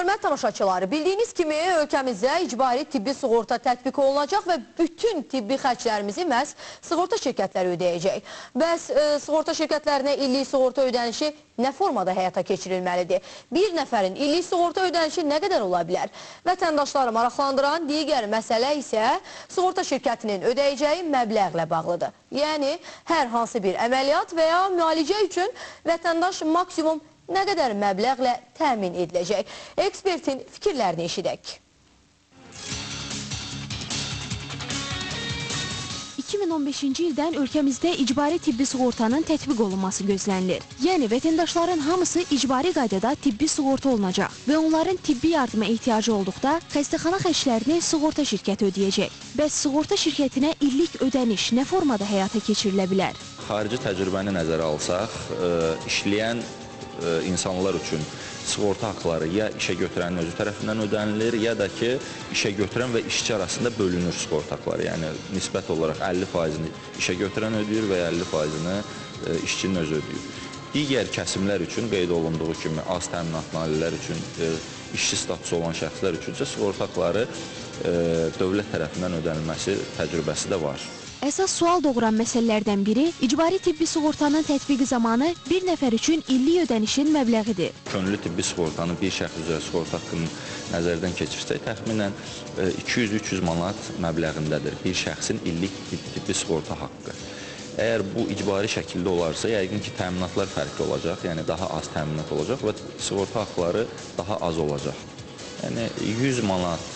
Hörmətli tamaşaçıları, bildiyiniz kimi ölkəmizdə icbari tibbi sığorta tətbiq olunacaq və bütün tibbi xərclərimizi məhz sığorta şirkətləri ödəyəcək. Bəs sığorta şirkətlərinə illik sığorta ödənişi nə formada həyata keçirilməlidir? Bir nəfərin illik sığorta ödənişi nə qədər ola bilər? Vətəndaşları maraqlandıran digər məsələ isə sığorta şirkətinin ödəyəcəyi məbləğlə bağlıdır. Yəni, hər hansı bir əməliyyat və ya müalicə üçün vətəndaş maksimum nə qədər məbləğlə təmin ediləcək? Ekspertin fikirlərini eşidək. 2015-ci ildən ölkəmizdə icbari tibbi sığortanın tətbiq olunması gözlənilir. Yəni, vətəndaşların hamısı icbari qaydada tibbi sığorta olunacaq və onların tibbi yardıma ehtiyacı olduqda xəstəxana xərclərini sığorta şirkəti ödəyəcək. Bəs sığorta şirkətinə illik ödəniş nə formada həyata keçirilə bilər? Xarici təcrübəni nəzərə alsaq, işləyən insanlar üçün sığorta haqları ya işə götürənin özü tərəfindən ödənilir, ya da ki, işə götürən və işçi arasında bölünür sığorta haqları. Yəni, nisbət olaraq 50%-ni işə götürən ödəyir və 50%-ni işçinin özü ödəyir. Digər kəsimlər üçün, qeyd olunduğu kimi, az təminatlı ailələr üçün, işçi statusu olan şəxslər üçün isə sığorta haqları dövlət tərəfindən ödənilməsi təcrübəsi də var. Əsas sual doğuran məsələlərdən biri icbari tibbi sığortanın tətbiqi zamanı bir nəfər üçün illik ödənişin məbləğidir. Könüllü tibbi sığortanın bir şəxs üzrə sığorta haqqını nəzərdən keçirsək, təxminən 200-300 manat məbləğindədir bir şəxsin illik tibbi sığorta haqqı. Əgər bu icbari şəkildə olarsa, yəqin ki, təminatlar fərqli olacaq, yəni daha az təminat olacaq və sığorta haqqları daha az olacaq. Yəni 100 manat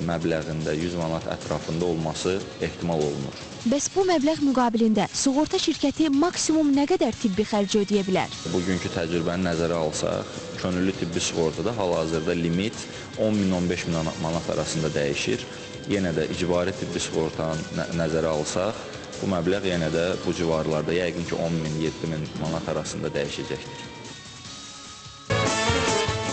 məbləğində, 100 manat ətrafında olması ehtimal olunur. Bəs bu məbləğ müqabilində sığorta şirkəti maksimum nə qədər tibbi xərci ödəyə bilər? Bugünkü təcrübəni nəzərə alsaq, könüllü tibbi sığortada hal-hazırda limit 10 min 15 min manat arasında dəyişir. Yenə də icbari tibbi sığortanı nəzərə alsaq, bu məbləğ yenə də bu civarlarda, yəqin ki 10 min 7 min manat arasında dəyişəcəkdir.